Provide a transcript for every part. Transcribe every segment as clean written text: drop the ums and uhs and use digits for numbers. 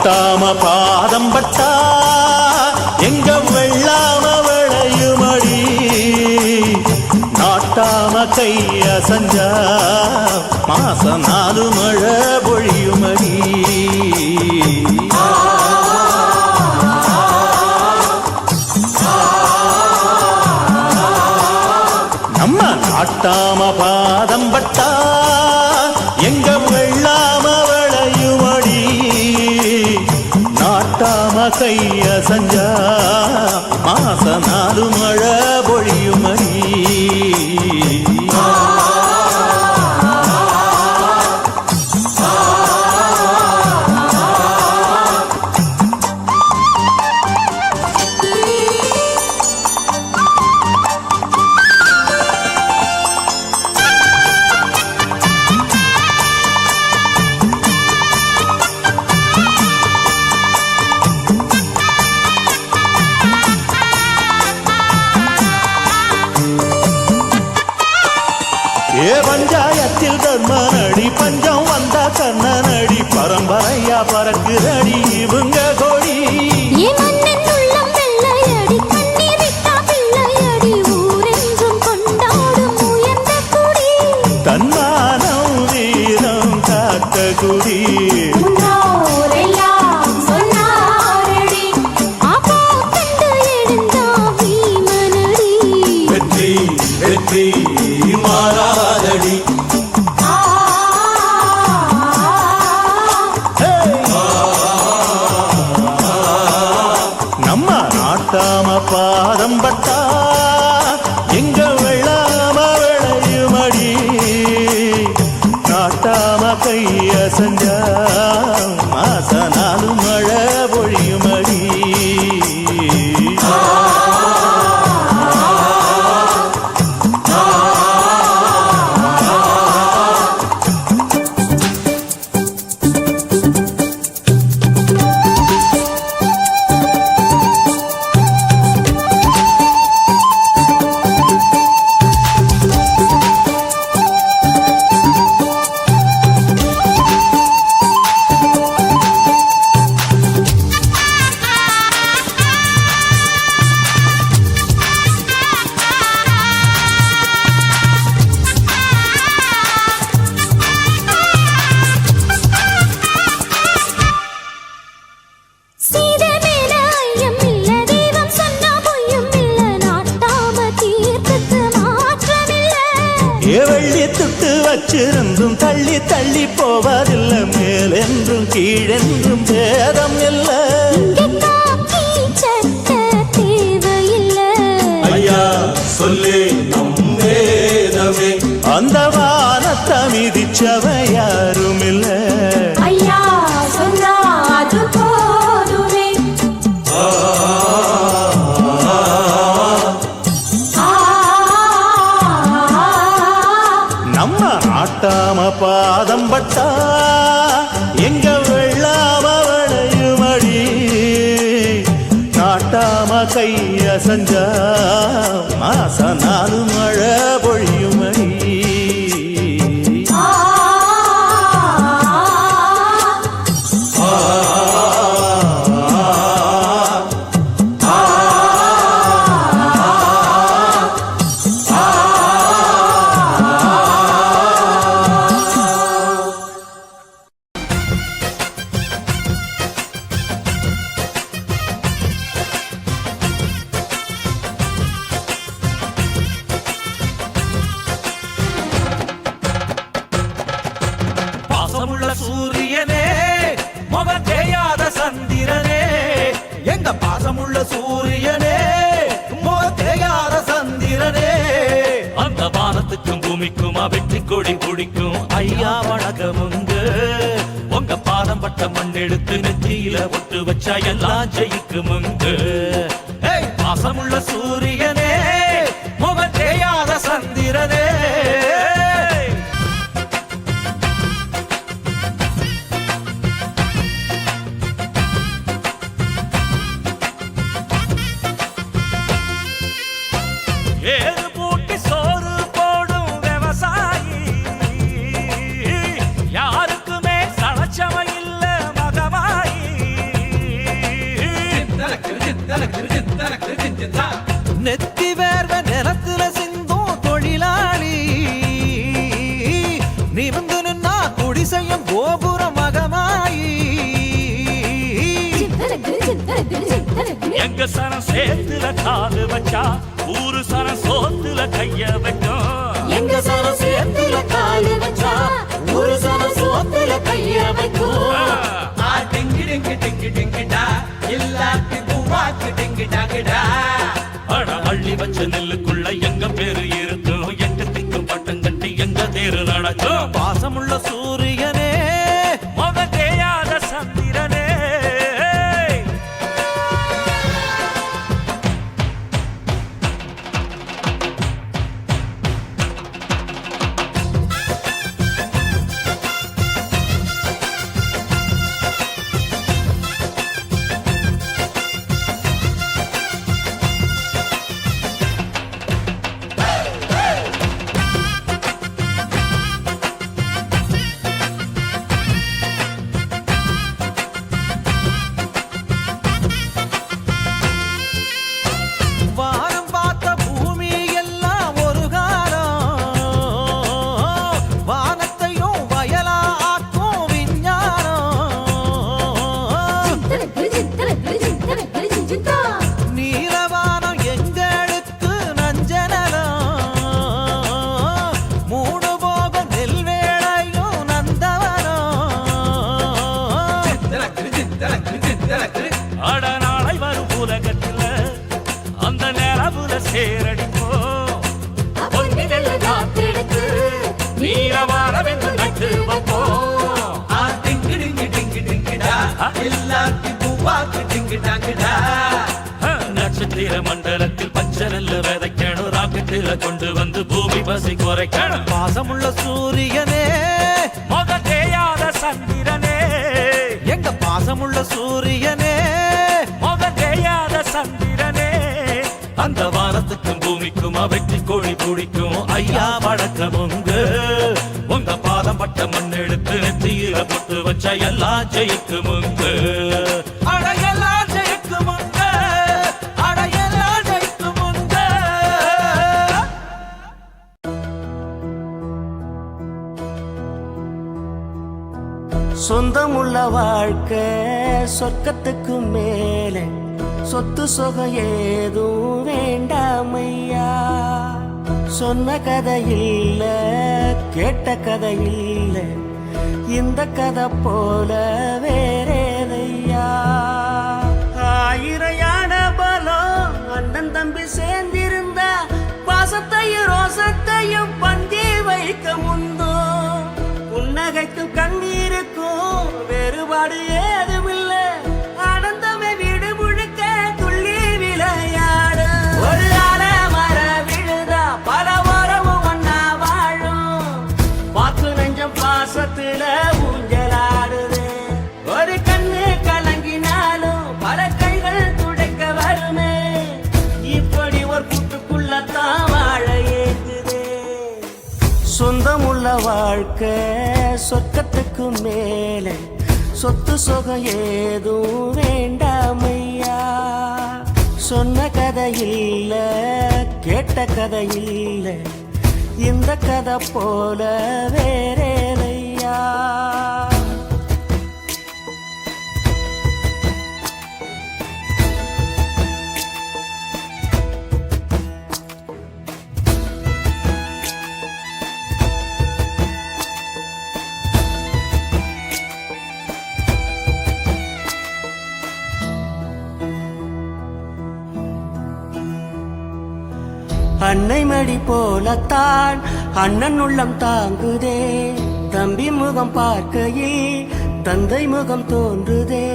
நாட்டாம பாதம் பட்டா எங்க வெள்ளாம விளையுமடி, நாட்டாம கைய சஞ்சா மாசம் 4 மழை பொழியுமடி. நம்ம நாட்டாம பாதம் பட்டா எங்க வெள்ளாம விளையுமடி, நாட்டாம கைய சஞ்சா மாசம் 4 மழை பொழியுமடி. பஞ்சாயத்தில் தர்மனடி, பஞ்சம் வந்தா கண்ணனடி, பரம்பரையா பறக்குதடி இவங்க கொடி. தன்மானம் வீரம் காத்த குடி. வெற்றி வெற்றி மாறாதடி. நம்ம நாட்டாம பாதம் பட்டா எங்க வெள்ளாம விளையுமடி, நாட்டாம கைய செஞ்சா மாசம் 4 மழை பொழியுமடி. வெள்ளி துட்டு வச்சிருந்தும் தள்ளி தள்ளி போவதில்லை, மேலென்றும் கீழென்றும் பேதம் இல்லை. ஐயா சொல்லி நம் வேதமே, அந்த வானத்தை மிதிச்சவை யாரும் இல்லை. ஐயா சொன்னா அது போதுமே. நம்ம நாட்டாம பாதம் பட்டா எங்க வெள்ளாம விளையுமடி, நாட்டாம கைய சஞ்சா மாசம் 4 மழை பொழியுமடி. சூரியனே முகம் தேயாத சந்திரனே, எங்க பாசமுள்ள சூரியனே முகம் தேயாத சந்திரனே, அந்த வானத்துக்கும் பூமிக்கும் வெற்றி கொடி குடிக்கும் ஐயா வணக்கமுங்க. உங்க பாதம் பட்ட மண் எடுத்து நெத்தியில ஒட்டு வச்சா எல்லாம் ஜெயிக்குமுங்க. பாசமுள்ள சூரியனே முகம் தேயாத சந்திரனே, ஏறு பூட்டி சோறு போடும் விவசாயி, யாருக்குமே சளைச்சவ இல்ல மகமாயி. எங்க சனம் சேத்துல காலு வச்சா ஊரு சனம் சோத்துல கைய வைக்கும் எங்க சன சேத்துல காலு வச்சா ஒரு சன சோத்துல கைய வைக்கும் டிங்கு டிங்கு டிங்கு டிங்குடா இல்லாட்டி பூவாக்கு டிங்கு டாங்குடா அட அள்ளி வச்ச நெல்லுக்குள்ள எங்க பேரு இருக்கும் எட்டு திக்கும் பட்டம் கட்டி எங்க தேரு நடக்கும் பாசமுள்ள சூரியனே முகம் தேயாத சந்திரனே வானம் பார்த்த பூமி எல்லாம் ஒரு காலம் வானத்தையும் வயலா ஆக்கும் விஞ்ஞானம் நீலவானம் எங்களுக்கு நஞ்சனலம் மூடு போகும் நெல்வேளையும் நந்தவனம் அட நாளை வரும் உலகத்தில் அந்த நிலவுல சேரடிப்போம் நீரவாரவென்று நட்டு வைப்போம் நட்சத்திர மண்டலத்தில் பச்சை நெல்லு விதைக்கணும் ராக்கெட்டில கொண்டு வந்து பூமி பசி குறைக்கணும் பாசமுள்ள சூரியனே முகம் தேயாத சந்திரனே எங்க பாசமுள்ள சூரியனே முகம் தேயாத சந்திரனே அந்த வானத்துக்கும் பூமிக்கும் வெற்றி கோழி பிடிக்கும் ஐயா வழக்கம் உங்க பாதம் பட்ட மண் எடுத்து நெத்தியில போட்டு வச்ச எல்லாம் ஜெயிக்கும் அடையெல்லாம் ஜெயிக்கும் அடையெல்லாம் ஜெயிக்கும் சொந்தமுள்ள வாழ்க்கை சொர்க்கத்துக்கு மேலே சொத்து சொகம் ஏதும் வேண்டாமையா சொன்ன கதை இல்ல கேட்ட கதை இல்ல இந்த கதை போல வேறேதையா ஆயிரம் யானை பலம் அண்ணன் தம்பி சேர்ந்திருந்தா பாசத்தையும் ரோசத்தையும் பந்தி வைக்க முந்தோ புன்னகைக்கும் கண்ணீருக்கும் வேறுபாடு ஏதுமில்லை ஆனந்தமே வீடு முழுக்க துள்ளி விளையாடு ஒரு மர விழுதா பல உறவும் ஒன்னா வாழும் பாத்து நெஞ்சம் பாசத்துல ஊஞ்சலாடுது ஒரு கண்ணு கலங்கினாலும் பல கைகள் துடைக்க வருமே இப்படி ஒரு கூட்டுக்குள்ளத்தான் வாழ ஏங்குது சொந்தமுள்ள வாழ்க்கை சொர்க்கத்துக்கு மேலே சொத்து சொகம் ஏதும் வேண்டாமையா சொன்ன கதை இல்ல கேட்ட கதை இல்ல இந்த கதை போல வேறேதையா அன்னை மடி போலத்தான் அண்ணன் உள்ளம் தாங்குதே தம்பி முகம் பார்க்கையில் தந்தை முகம் தோன்றுதே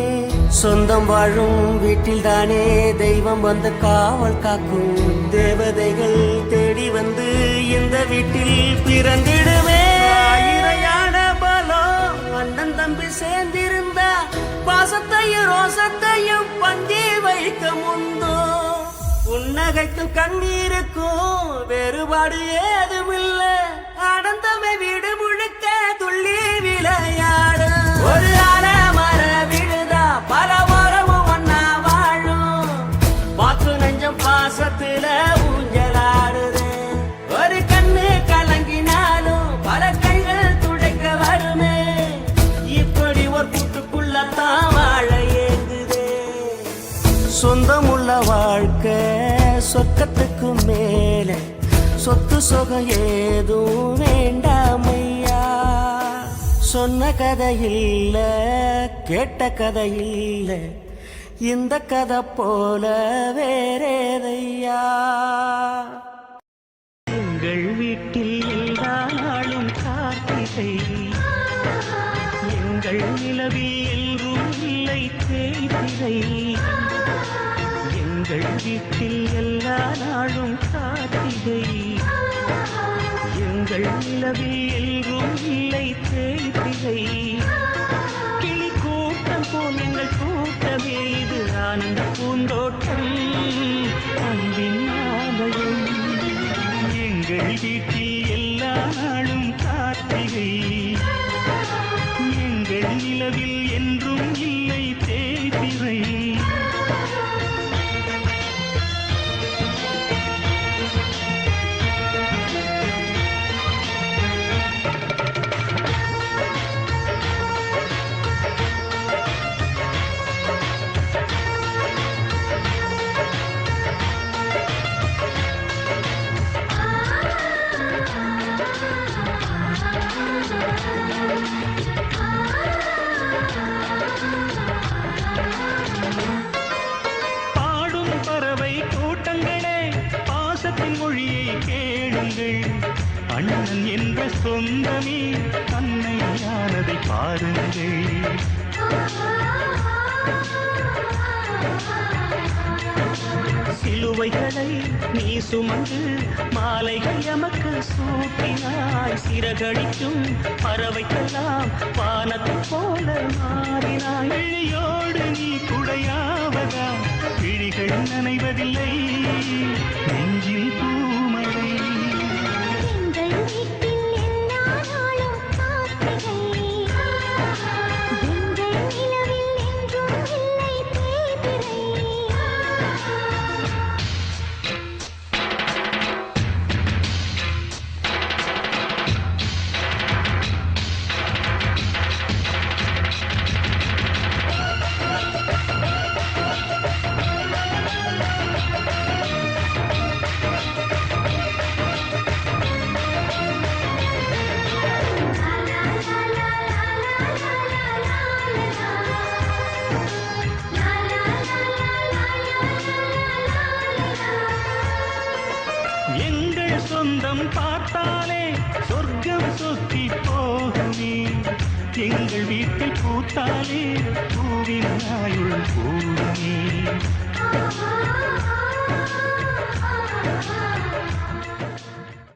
சொந்தம் வாழும் வீட்டில் தானே தெய்வம் வந்து காவல் காக்கும் தேவதைகள் தேடி வந்து இந்த வீட்டில் பிறந்திடுமே ஆயிரையான பலம் அண்ணன் தம்பி சேர்ந்திருந்தா பாசத்தையும் ரோசத்தையும் பந்தி வைக்க முந்தோ புன்னகைக்கும் கண்ணீருக்கும் வேறுபாடு ஏதுமில்லை ஆனந்தமே வீடு முழுக்க துள்ளி விளையாடு ஒரு மர விழுதா பல உறவும் ஒன்னா வாழும் பாத்து நெஞ்சம் பாசத்துல ஊஞ்சலாடுது ஒரு கண்ணு கலங்கினாலும் பல கைகள் துடைக்க வருமே இப்படி ஒரு கூட்டுக்குள்ளத்தான் வாழ ஏங்குதே சொந்தமுள்ள சொத்து சொகம் ஏதும் வேண்டாமையா. சொன்ன கதை இல்ல, கேட்ட கதை இல்ல, இந்த கதை போல வேறேதையா. எங்கள் வீட்டில் எல்லா நாளும் கார்த்திகை, எங்கள் நிலவில் எல்லோரும் இல்லை தேய்திரை. எங்கள் வீட்டில் எல்லா நாளும் கார்த்திகை, எங்கள் நிலவில் எல்லோரும் இல்லை தேய்திரை. கிளி கூட்டம் போல் எங்கள் கூட்டமே இது ஆனந்த பூந்தோட்டம் அன்பின் ஆலயம். எங்கள் வீட்டில் எல்லா நாளும் கார்த்திகை, எங்கள் நிலவில் என்றும் இல்லை தேய்பிறை. பாடும் பறவை கூட்டங்களே, பாசத்தின் மொழியை கேளுங்கள். அண்ணன் என்ற சொந்தமே அன்னையானதை பாருங்கள். சிலுவைகளை நீ சுமந்து மாலைகள் எமக்கு சூட்டினாய். சிறகடிக்கும் பறவைக்கெல்லாம் வானத்தை போல மாறினாய். விழியோடு நீ குடையாவதா, விழிகள் நனைவதில்லை நெஞ்சில் பூமழை. எங்கள் சொந்தம் பார்த்தாலே சொர்க்கம் சொத்தி போகுமே. எங்கள் வீட்டில் பூத்தாலே பூவின் ஆயுள் கூடுமே.